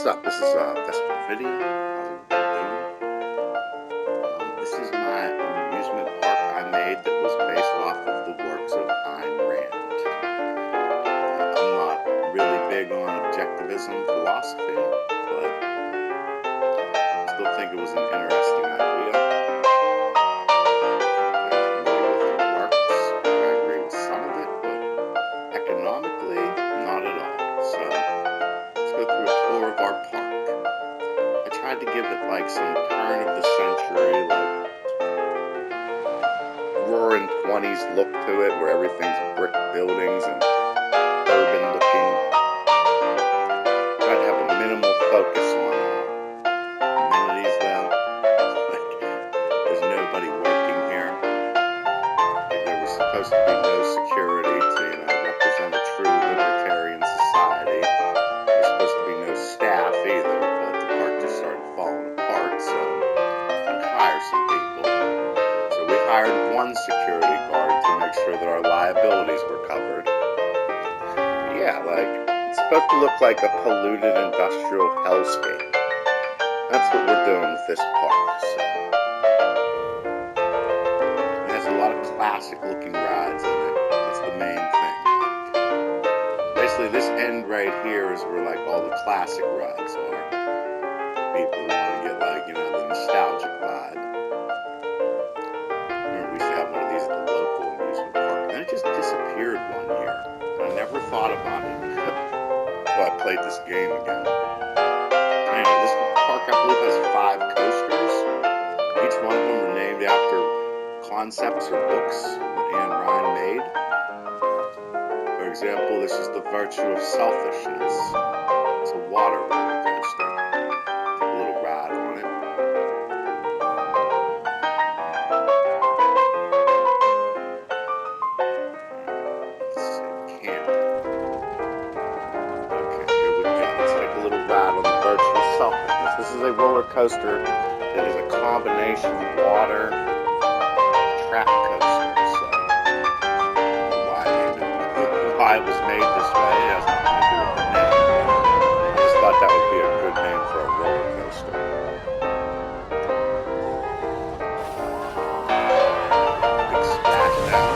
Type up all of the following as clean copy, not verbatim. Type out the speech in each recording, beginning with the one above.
What's up? This is Vesper Video. How's everybody doing? This is my amusement park I made that was based off of the works of Ayn Rand. I'm not really big on objectivism philosophy, but I still think it was an interesting idea. I'm familiar with her works. I agree with some of it, but economically, not at all. So let's go through a tour of our park. I tried to give it like some turn of the century, like roaring 20s look to it, where everything's brick buildings and urban looking. Tried to have a minimal focus on amenities though. Like there's nobody working here. Like there was supposed to be no security to, represent a true libertarian society. There's supposed to be no staff either, but the park just started falling apart, so we hire some people. So we hired one security guard to make sure that our liabilities were covered. Yeah, like it's supposed to look like a polluted industrial hellscape. That's what we're doing with this park. So it has a lot of classic looking rides in it. That's the main thing. Basically, this end right here is where like all the classic rides are. People want to get like, the nostalgic vibe. Remember, we used to have one of these at the local amusement park, and then it just disappeared one year. And I never thought about it until I played this game again. Anyway, this park I believe has 5 coasters. Each one of them are named after concepts or books that Ayn Rand made. For example, this is The Virtue of Selfishness. It's a water roller coaster. Take a little ride on it. Let's see, camera. Okay, here we go. Let's take a little ride on The Virtue of Selfishness. This is a roller coaster that is a combination water track coaster. So why it was made this way has nothing to do with the name. I just thought that would be a good name for a roller coaster. Big splashdown.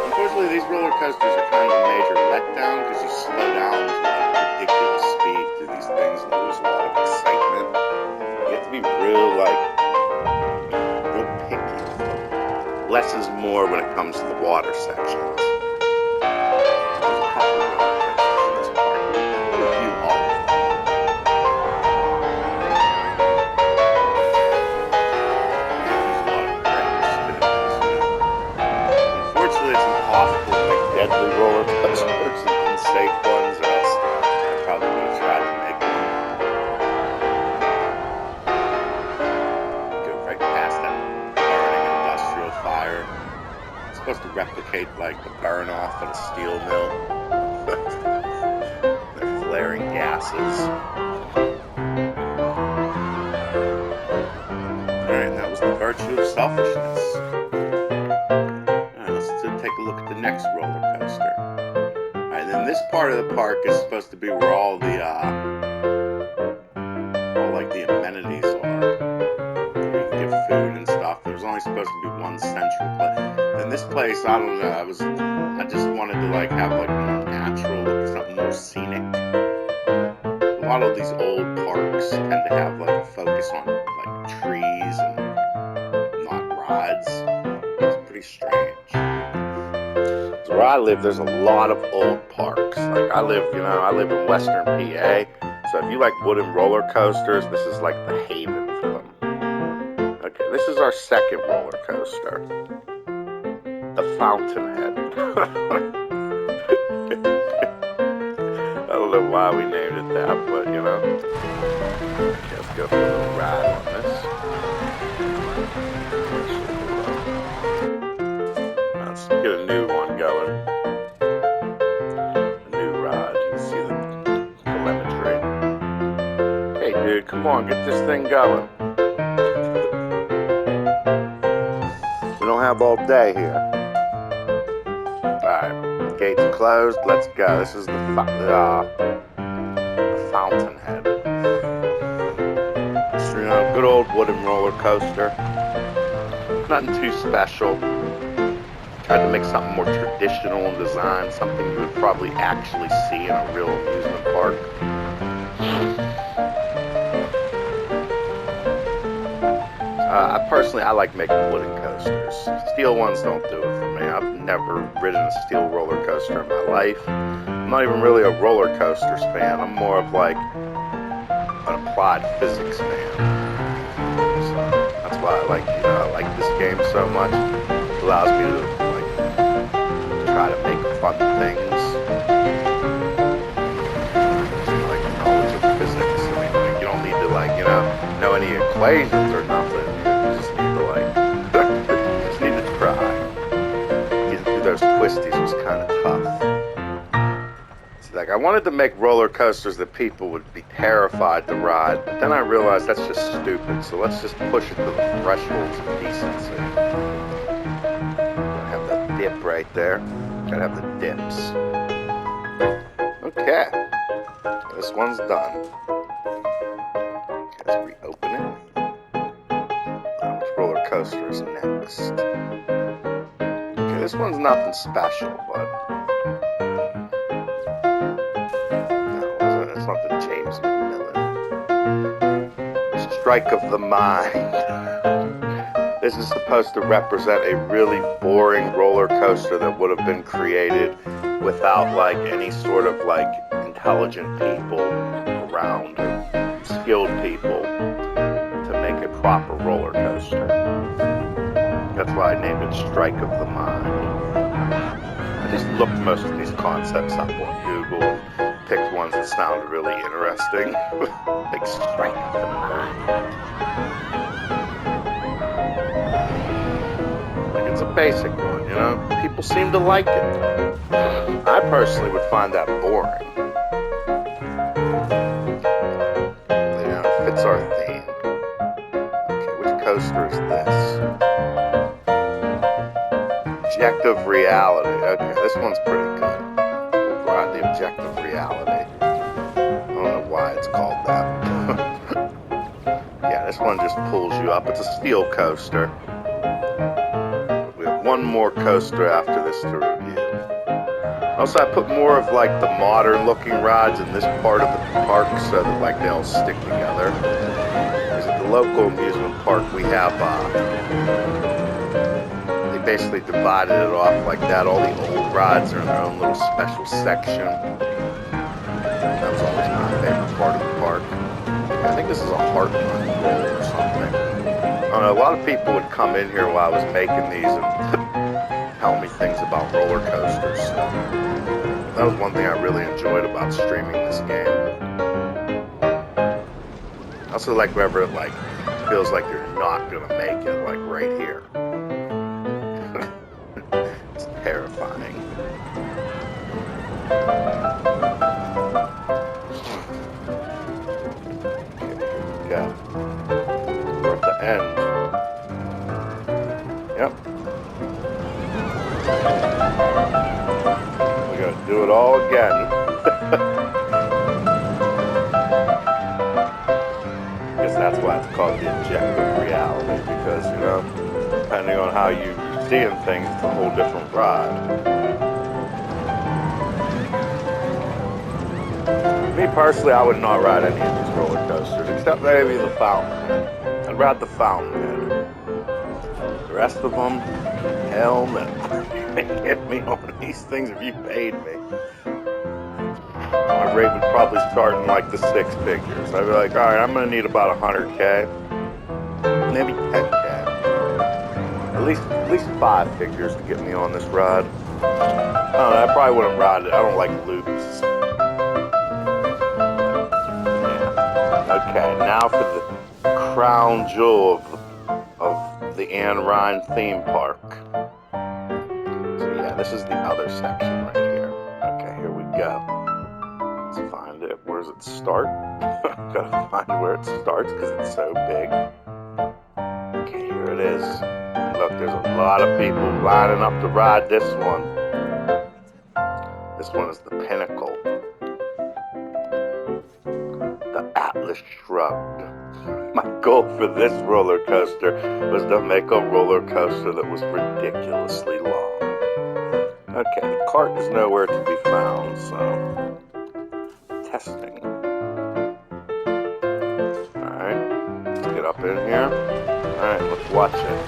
Unfortunately, these roller coasters are kind of a major letdown because you slow down to like ridiculous speed through these things and lose a lot of excitement. You have to be real picky. Less is more when it comes to the water sections. Unfortunately, it's impossible to make deadly roller coasters and unsafe ones, or else I probably would have tried to make one. Go right past that burning industrial fire. It's supposed to replicate like the burn off at a steel mill. They're flaring gases. Alright, and that was The Virtue of Selfishness. Alright, let's take a look at the next roller coaster. Alright, then this part of the park is supposed to be where all the amenities are. Where you can get food and stuff. There's only supposed to be one central place. In this place, I don't know, I just wanted to like have like more natural, something more scenic. A lot of these old parks tend to have like a focus on like trees and not rides. It's pretty strange. So where I live, there's a lot of old parks. Like I live in Western PA. So if you like wooden roller coasters, this is like the haven for them. Okay, this is our second roller coaster. The Fountainhead. I don't know why we named it that, but Okay, let's go for a little ride on this. Let's get a new one going. A new ride. You can see the telemetry. Hey dude, come on, get this thing going. We don't have all day here. Alright, gates closed, let's go. This is the Good old wooden roller coaster. Nothing too special. Tried to make something more traditional in design, something you would probably actually see in a real amusement park. I like making wooden coasters. Steel ones don't do it for me. I've never ridden a steel roller coaster in my life. I'm not even really a roller coasters fan. I'm more of like an applied physics fan. So that's why I like this game so much. It allows me to like try to make fun things. Like knowledge of physics. I mean, like, you don't need to know any equations or nothing. You just need to try. Getting through those twisties was kind of tough. Like, I wanted to make roller coasters that people would be terrified to ride, but then I realized that's just stupid, so let's just push it to the thresholds of decency. Gotta have that dip right there. Gotta have the dips. Okay. This one's done. Let's reopen it. Which roller coaster is next? Okay, this one's nothing special, but it's not the James McMillan. Strike of the Mind. This is supposed to represent a really boring roller coaster that would have been created without like any sort of like intelligent people around, or skilled people to make a proper roller coaster. That's why I named it Strike of the Mind. I just looked most of these concepts up on Google and picked ones that sounded really interesting. Like Strike of the Mind. Like it's a basic one, you know? People seem to like it. I personally would find that boring. You know, it fits our theme. Okay, which coaster is this? Objective Reality. Okay, this one's pretty good. We'll ride the Objective Reality. I don't know why it's called that. Yeah, this one just pulls you up. It's a steel coaster. We have one more coaster after this to review. Also, I put more of like the modern looking rides in this part of the park so that like they all stick together. Because at the local amusement park we have basically divided it off like that. All the old rides are in their own little special section. That was always my favorite part of the park. I think this is a Heartland roll or something. I don't know, a lot of people would come in here while I was making these and tell me things about roller coasters. So that was one thing I really enjoyed about streaming this game. I also like wherever it like feels like you're not gonna make it, like right here. It's terrifying. Okay, here we go. We're at the end. Yep. We gotta do it all again. I guess that's why it's called the Objective Reality, because, you know, depending on how you seeing things, it's a whole different ride. Me personally, I would not ride any of these roller coasters, except maybe the Fountainhead. I'd ride the Fountainhead. The rest of them, hell no. Get me on these things if you paid me. My rate would probably start in like the 6 figures. I'd be like, alright, I'm gonna need about 100K. Maybe 10K. At least 5 figures to get me on this ride. I don't know, I probably wouldn't ride it. I don't like loops. Yeah. Okay, now for the crown jewel of the Anne Ryan theme park. So yeah, this is the other section right here. Okay, here we go. Let's find it. Where does it start? Gotta find where it starts because it's so big. Okay, here it is. Look, there's a lot of people lining up to ride this one. This one is the pinnacle. The Atlas Shrugged. My goal for this roller coaster was to make a roller coaster that was ridiculously long. Okay, the cart is nowhere to be found, so testing. Alright, let's get up in here. Alright, let's watch it.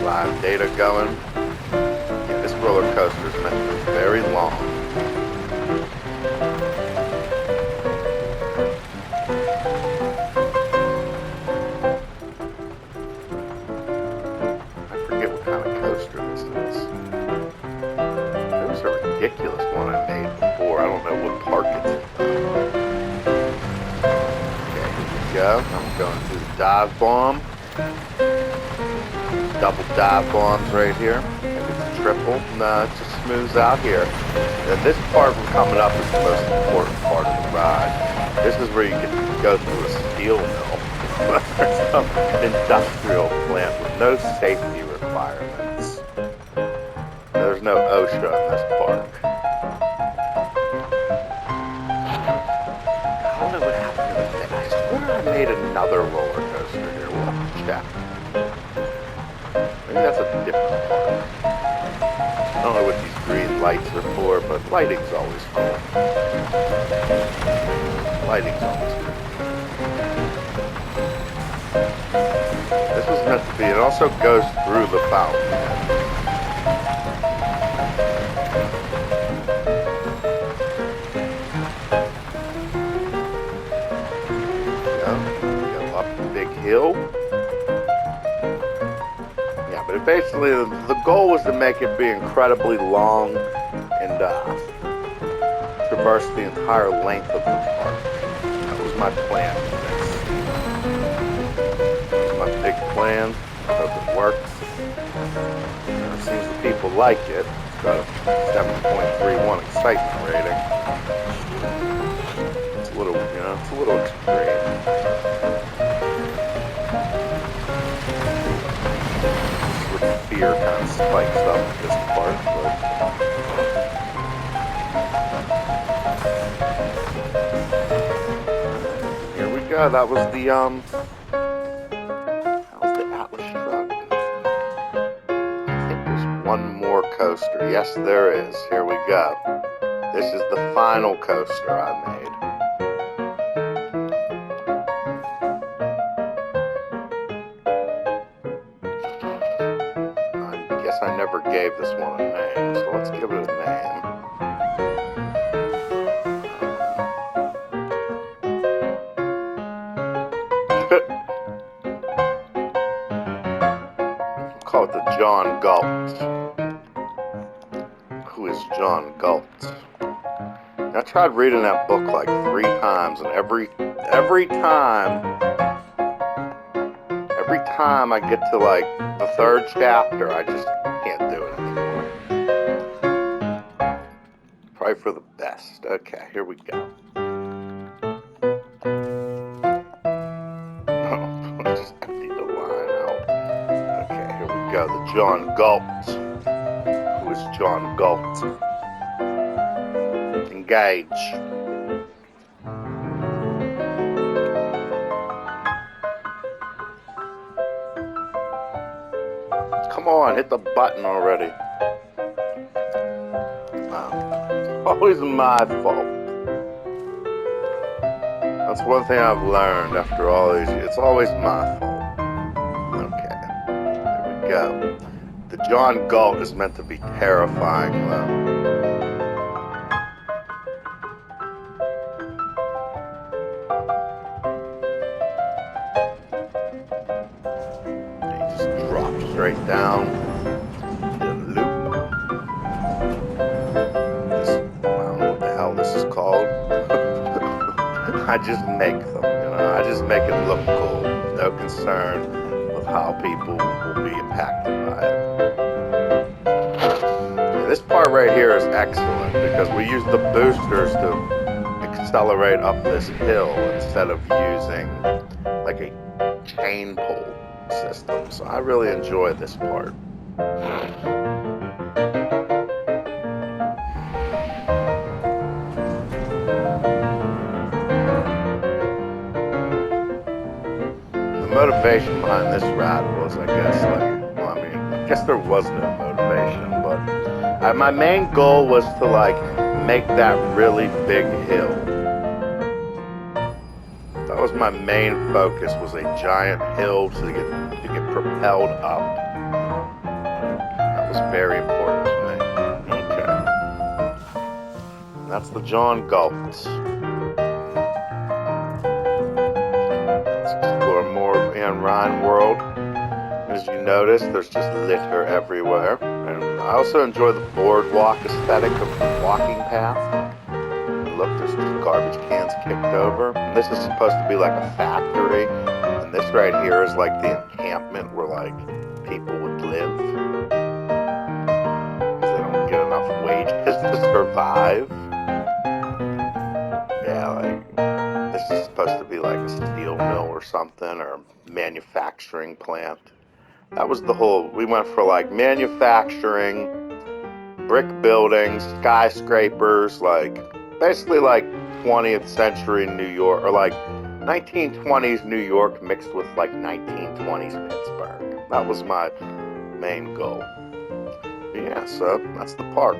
Live data going. Yeah, this roller coaster is meant to be very long. I forget what kind of coaster this is. There was a ridiculous one I made before. I don't know what park it's in. Okay, here we go. I'm going through the dive bomb. Double dive bombs right here. Maybe it's a triple. No, it just smooths out here. And this part from coming up is the most important part of the ride. This is where you get to go through a steel mill. There's some industrial plant with no safety requirements. There's no OSHA in this park. I don't know what happened to the thing. I swear I made another roller coaster here. We'll have to check. Maybe that's a different park. I don't know what these green lights are for, but lighting's always cool. Lighting's always cool. This was meant to be, it also goes through the fountain. Go up the big hill. But basically, the goal was to make it be incredibly long and traverse the entire length of the park. That was my plan for this. That was my big plan. I hope it works. It seems that people like it. It's got a 7.31 excitement rating. It's a little, it's a little extreme. Fear kind of spikes up this part, but here we go. That was the Atlas truck. I think there's one more coaster. Yes, there is. Here we go. This is the final coaster I made. I never gave this one a name, so let's give it a name. Call it the John Galt. Who is John Galt? I tried reading that book like 3 times, and every time I get to like the 3rd chapter, I just can't do it anymore. Probably for the best. Okay, here we go. Oh, I just emptied the line out. Okay, here we go. The John Galt. Who is John Galt? Engage. Come on, hit the button already. It's always my fault. That's one thing I've learned after all these years. It's always my fault. Okay, here we go. The John Galt is meant to be terrifying, though. Straight down the loop. I don't know what the hell this is called. I just make them, I just make it look cool. No concern with how people will be impacted by it. Yeah, this part right here is excellent because we use the boosters to accelerate up this hill instead of using like a chain pull system, so I really enjoy this part. motivation behind this ride was, I guess, like, well, I mean, I guess there was no motivation, but my main goal was to, like, make that really big hill. That was my main focus, was a giant hill to get propelled up. That was very important to me. Okay. That's the John Galt. Let's explore more of Anne Ryan world. As you notice, there's just litter everywhere. And I also enjoy the boardwalk aesthetic of the walking path. Look, there's just garbage cans kicked over. And this is supposed to be like a factory. And this right here is like the encampment where like people would live. Because they don't get enough wages to survive. Yeah, like this is supposed to be like a steel mill or something, or a manufacturing plant. That was the whole, we went for like manufacturing, brick buildings, skyscrapers, like basically like 20th century New York, or like 1920s New York mixed with like 1920s Pittsburgh. That was my main goal. Yeah, so that's the park.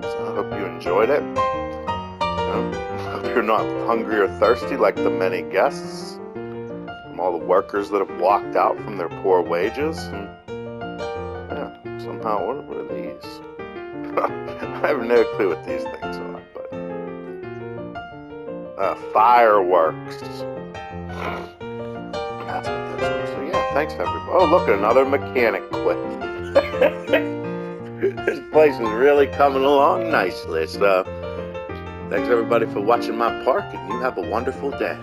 So I hope you enjoyed it. I hope you're not hungry or thirsty like the many guests, from all the workers that have walked out from their poor wages. And yeah, somehow, what are these? I have no clue what these things are, but fireworks. That's what those are. So yeah, thanks everybody. Oh, look, another mechanic quit. This place is really coming along nicely. So thanks everybody for watching my park, and you have a wonderful day.